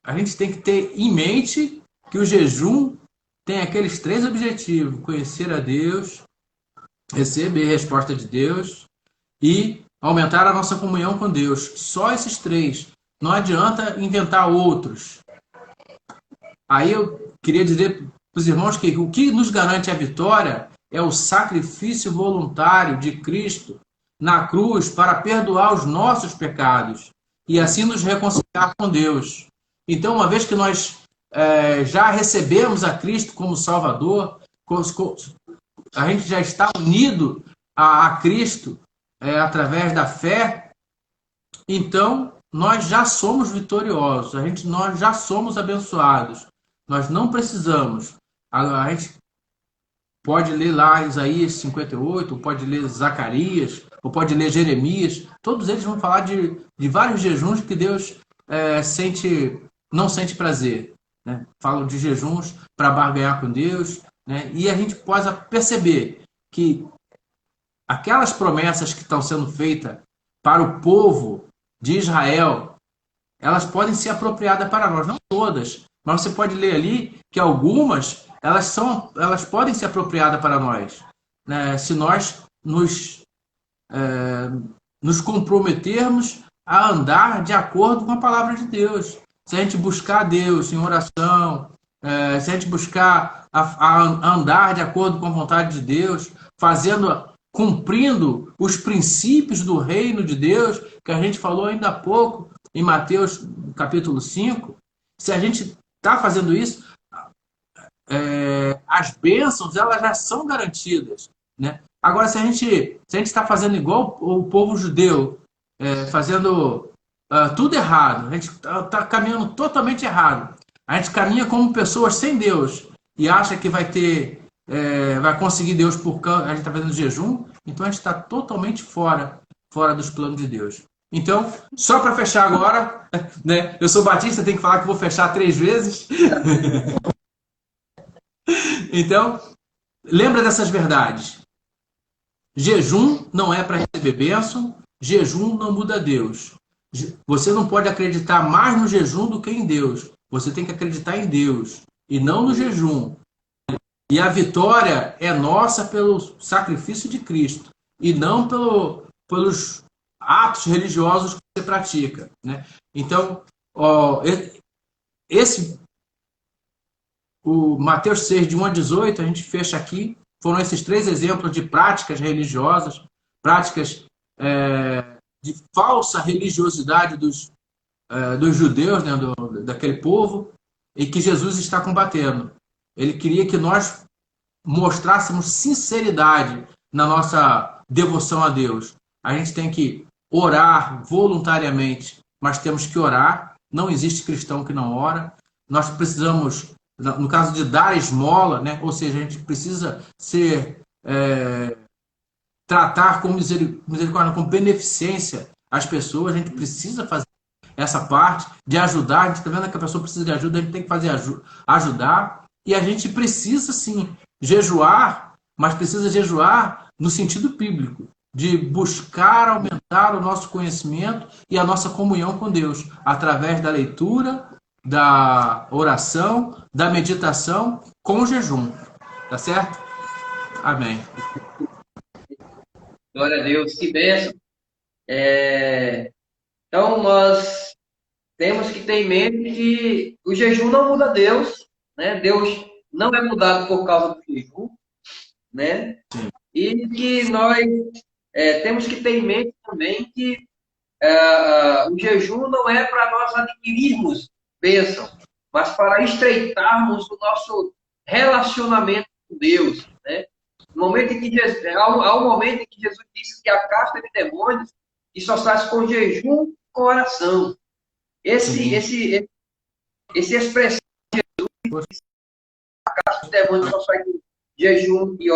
a gente tem que ter em mente que o jejum tem aqueles três objetivos: conhecer a Deus, receber a resposta de Deus e aumentar a nossa comunhão com Deus. Só esses três. Não adianta inventar outros. Aí eu queria dizer para os irmãos que o que nos garante a vitória é o sacrifício voluntário de Cristo na cruz para perdoar os nossos pecados e assim nos reconciliar com Deus. Então, uma vez que nós já recebemos a Cristo como Salvador, a gente já está unido a Cristo através da fé, então nós já somos vitoriosos, nós já somos abençoados. Nós não precisamos. A gente pode ler lá Isaías 58, ou pode ler Zacarias, ou pode ler Jeremias. Todos eles vão falar de vários jejuns que Deus não sente prazer. Né? Falam de jejuns para barganhar com Deus. Né? E a gente possa perceber que aquelas promessas que estão sendo feitas para o povo de Israel, elas podem ser apropriadas para nós, não todas, mas você pode ler ali que algumas elas podem ser apropriadas para nós, né? Se nós nos comprometermos a andar de acordo com a palavra de Deus. Se a gente buscar Deus em oração, se a gente buscar a andar de acordo com a vontade de Deus, cumprindo os princípios do reino de Deus, que a gente falou ainda há pouco, em Mateus capítulo 5, se a gente está fazendo isso, as bênçãos elas já são garantidas. Né? Agora, se a gente está fazendo igual o povo judeu, fazendo tudo errado, a gente está caminhando totalmente errado, a gente caminha como pessoas sem Deus e acha que vai conseguir Deus a gente está fazendo jejum, então a gente está totalmente fora dos planos de Deus. Então, só para fechar agora, né? Eu sou batista, tenho que falar que vou fechar 3 vezes. Então, lembra dessas verdades. Jejum não é para receber bênção, jejum não muda Deus. Você não pode acreditar mais no jejum do que em Deus. Você tem que acreditar em Deus e não no jejum. E a vitória é nossa pelo sacrifício de Cristo e não pelos atos religiosos que você pratica. Né? Então, o Mateus 6, de 1 a 18, a gente fecha aqui. Foram esses 3 exemplos de práticas religiosas, práticas de falsa religiosidade dos judeus, né, daquele povo, e que Jesus está combatendo. Ele queria que nós mostrássemos sinceridade na nossa devoção a Deus. A gente tem que orar voluntariamente, mas temos que orar. Não existe cristão que não ora. Nós precisamos, no caso de dar esmola, né? Ou seja, a gente precisa tratar com misericórdia, com beneficência as pessoas. A gente precisa fazer essa parte de ajudar. A gente está vendo que a pessoa precisa de ajuda, a gente tem que fazer ajudar. E a gente precisa, sim, jejuar, mas precisa jejuar no sentido bíblico, de buscar aumentar o nosso conhecimento e a nossa comunhão com Deus, através da leitura, da oração, da meditação, com o jejum. Tá certo? Amém.
Glória a Deus, que bênção. Então, nós temos que ter em mente que o jejum não muda Deus, né? Deus não é mudado por causa do jejum, né? E que nós temos que ter em mente também que o jejum não é para nós adquirirmos bênção, mas para estreitarmos o nosso relacionamento com Deus, né? No momento em que há um momento em que Jesus disse que a casta de demônios e só faz com jejum e com oração. Esse expressão de demônios só sai com jejum e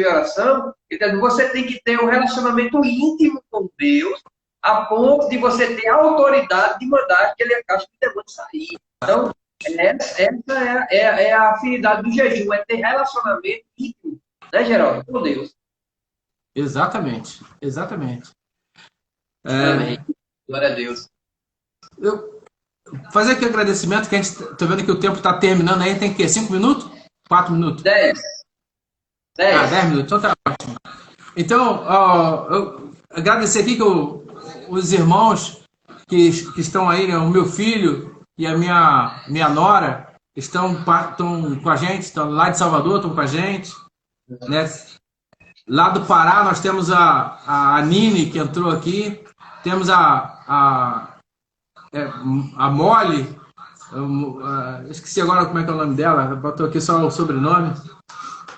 oração, então você tem que ter um relacionamento íntimo com Deus, a ponto de você ter a autoridade de mandar aquele caixa de demônio sair. Então, essa é a afinidade do jejum, é ter relacionamento íntimo, né, Geraldo? Com Deus.
Exatamente, exatamente.
Amém. Glória a Deus.
Eu fazer aqui um agradecimento, que a gente tô vendo que o tempo está terminando aí, tem que 5 minutos? 4 minutos?
10.
10 minutos, então tá ótimo. Então, eu agradecer aqui que os irmãos que estão aí, né, o meu filho e a minha nora, estão com a gente, estão lá de Salvador, estão com a gente. Né? Lá do Pará, nós temos a Nini, que entrou aqui, temos a Molly, esqueci agora como é que é o nome dela, botou aqui só o sobrenome,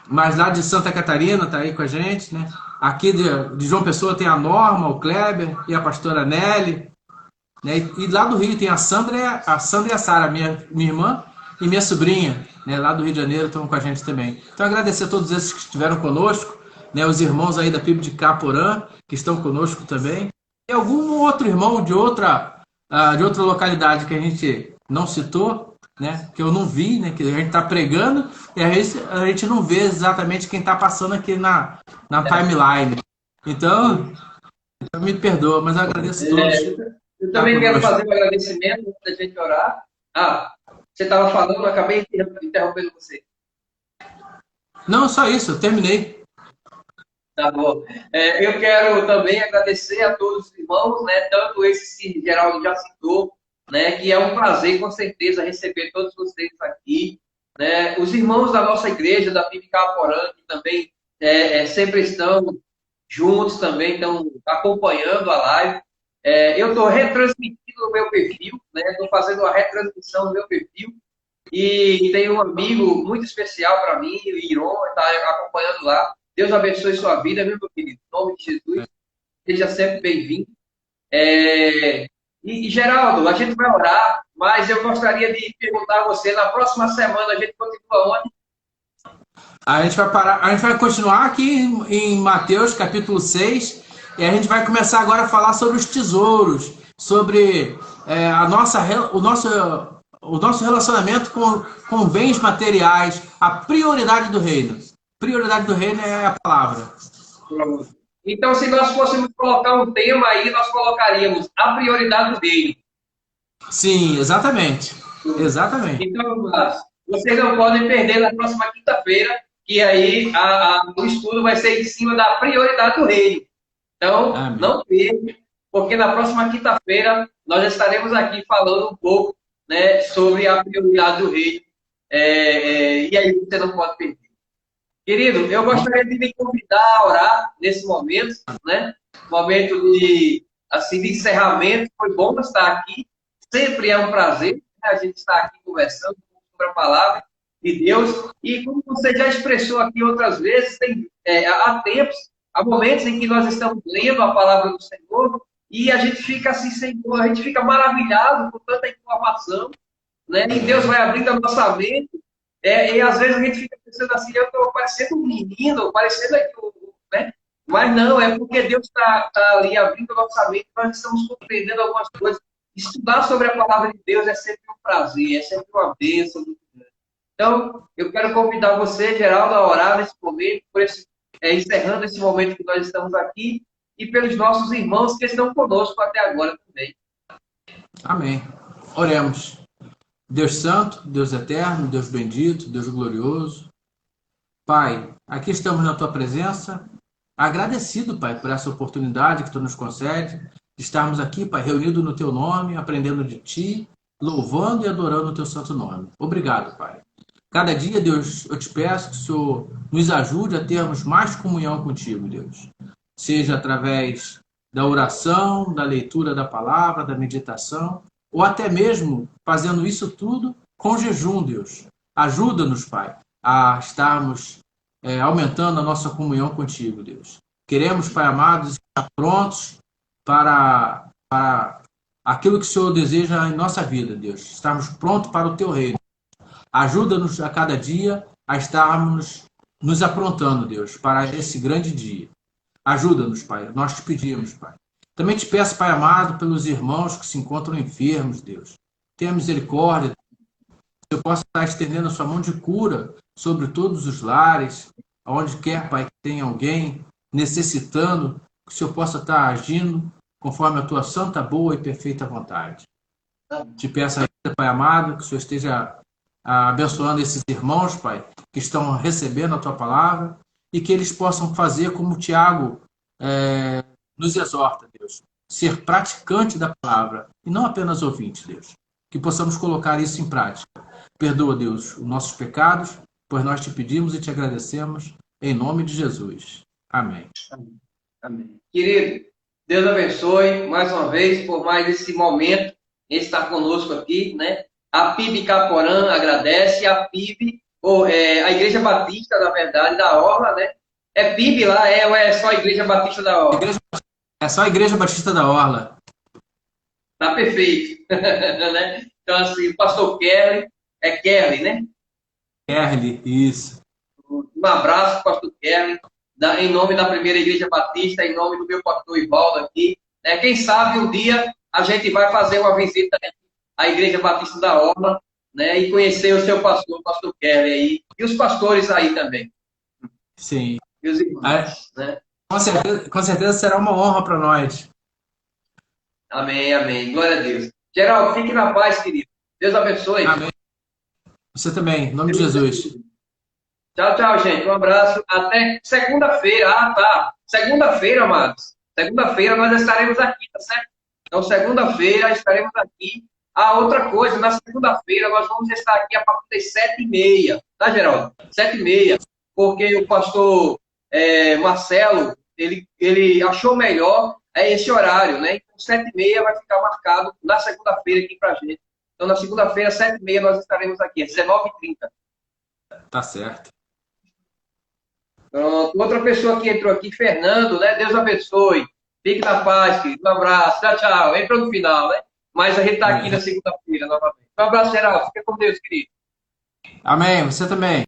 mas lá de Santa Catarina está aí com a gente, né? Aqui de João Pessoa tem a Norma, o Kleber e a pastora Nelly, né? E lá do Rio tem a Sandra e a Sara, minha irmã e minha sobrinha, né? Lá do Rio de Janeiro estão com a gente também. Então agradecer a todos esses que estiveram conosco, né? Os irmãos aí da PIB de Caporã, que estão conosco também, e algum outro irmão de outra localidade que a gente não citou, né? Que eu não vi, né? Que a gente está pregando e a gente não vê exatamente quem está passando aqui na timeline. Então, me perdoa, mas eu agradeço a todos.
Eu também quero fazer um agradecimento antes da gente orar. Você estava falando, eu acabei interrompendo você.
Não, só isso, eu terminei.
Tá bom. Eu quero também agradecer a todos os irmãos, né? Tanto esses que Geraldo já citou, né? Que é um prazer, com certeza, receber todos vocês aqui, né? Os irmãos da nossa igreja, da PIB Caporã, que também sempre estão juntos também, estão acompanhando a live. Eu estou retransmitindo no meu perfil, né? Estou fazendo uma retransmissão no meu perfil. E tem um amigo muito especial para mim, o Iron, está acompanhando lá. Deus abençoe sua vida, viu, meu querido? Em nome de Jesus, seja sempre bem-vindo. E, Geraldo, a gente vai orar, mas eu gostaria de perguntar a você, na próxima semana a gente continua onde?
A gente vai continuar aqui em Mateus, capítulo 6, e a gente vai começar agora a falar sobre os tesouros, sobre o nosso relacionamento com bens materiais, a prioridade do reino. Prioridade do reino é a palavra.
Então, se nós fôssemos colocar um tema aí, nós colocaríamos a prioridade do reino.
Sim, exatamente. Exatamente.
Então, vocês não podem perder na próxima quinta-feira, que aí o estudo vai ser em cima da prioridade do reino. Então, amém. Não perca, porque na próxima quinta-feira nós estaremos aqui falando um pouco, né, sobre a prioridade do reino. E aí você não pode perder. Querido, eu gostaria de me convidar a orar nesse momento, né? Momento de encerramento. Foi bom estar aqui. Sempre é um prazer, né, a gente estar aqui conversando sobre a palavra de Deus. E como você já expressou aqui outras vezes, há tempos, há momentos em que nós estamos lendo a palavra do Senhor e a gente fica assim, Senhor, a gente fica maravilhado com tanta informação, né? E Deus vai abrindo a nossa mente. E às vezes a gente fica pensando assim, eu estou parecendo um menino, parecendo aqui, né? Mas não, é porque Deus está ali abrindo a nossa mente, nós estamos compreendendo algumas coisas. Estudar sobre a palavra de Deus é sempre um prazer, é sempre uma bênção. Então, eu quero convidar você, Geraldo, a orar nesse momento, encerrando esse momento que nós estamos aqui, e pelos nossos irmãos que estão conosco até agora também.
Amém. Oremos. Deus Santo, Deus Eterno, Deus Bendito, Deus Glorioso. Pai, aqui estamos na Tua presença, agradecido, Pai, por essa oportunidade que Tu nos concede de estarmos aqui, Pai, reunidos no Teu nome, aprendendo de Ti, louvando e adorando o Teu santo nome. Obrigado, Pai. Cada dia, Deus, eu te peço que o Senhor nos ajude a termos mais comunhão contigo, Deus. Seja através da oração, da leitura da palavra, da meditação, ou até mesmo fazendo isso tudo com jejum, Deus. Ajuda-nos, Pai, a estarmos aumentando a nossa comunhão contigo, Deus. Queremos, Pai amado, estar prontos para aquilo que o Senhor deseja em nossa vida, Deus. Estarmos prontos para o Teu reino. Ajuda-nos a cada dia a estarmos nos aprontando, Deus, para esse grande dia. Ajuda-nos, Pai. Nós te pedimos, Pai. Também te peço, Pai amado, pelos irmãos que se encontram enfermos, Deus. Tenha misericórdia. Que eu possa estar estendendo a sua mão de cura sobre todos os lares, aonde quer, Pai, que tenha alguém necessitando, que o Senhor possa estar agindo conforme a tua santa, boa e perfeita vontade. Te peço ainda, Pai amado, que o Senhor esteja abençoando esses irmãos, Pai, que estão recebendo a tua palavra e que eles possam fazer como o Tiago nos exorta, Deus, ser praticante da palavra e não apenas ouvinte, Deus. Que possamos colocar isso em prática. Perdoa, Deus, os nossos pecados, pois nós te pedimos e te agradecemos em nome de Jesus. Amém.
Amém. Querido, Deus abençoe mais uma vez por mais esse momento em estar conosco aqui, né? A PIB Caporã agradece, a PIB, a Igreja Batista, na verdade, da Orla, né? É PIB lá, ou é só a Igreja Batista da Orla?
É só a Igreja Batista da Orla.
Tá perfeito. Né? Então, assim, o pastor Kelly, é Kelly, né?
Kelly, isso.
Um abraço, pastor Kelly, em nome da Primeira Igreja Batista, em nome do meu pastor Ivaldo aqui. Né? Quem sabe um dia a gente vai fazer uma visita à Igreja Batista da Orla, né? E conhecer o seu pastor, o pastor Kelly aí, e os pastores aí também.
Sim.
E os irmãos, né?
Com certeza será uma honra para nós.
Amém, amém. Glória a Deus. Geraldo, fique na paz, querido. Deus abençoe.
Amém. Você também, em nome de Jesus.
Tchau, tchau, gente. Um abraço. Até segunda-feira. Ah, tá. Segunda-feira, amados. Segunda-feira nós estaremos aqui, tá certo? Então, segunda-feira estaremos aqui. Ah, outra coisa, na segunda-feira nós vamos estar aqui a partir das 7h30. Tá, Geraldo? 7h30. Porque o pastor Marcelo, ele achou melhor esse horário, né? Então, 7h30 vai ficar marcado na segunda-feira aqui pra gente. Então, na segunda-feira, 7h30, nós estaremos aqui, às 19h30.
Tá certo.
Pronto. Outra pessoa que entrou aqui, Fernando, né? Deus abençoe. Fique na paz, querido. Um abraço. Tchau, tchau. Entrou no final, né? Mas a gente está aqui na segunda-feira novamente. Um abraço, geral. Fica com Deus, querido.
Amém. Você também.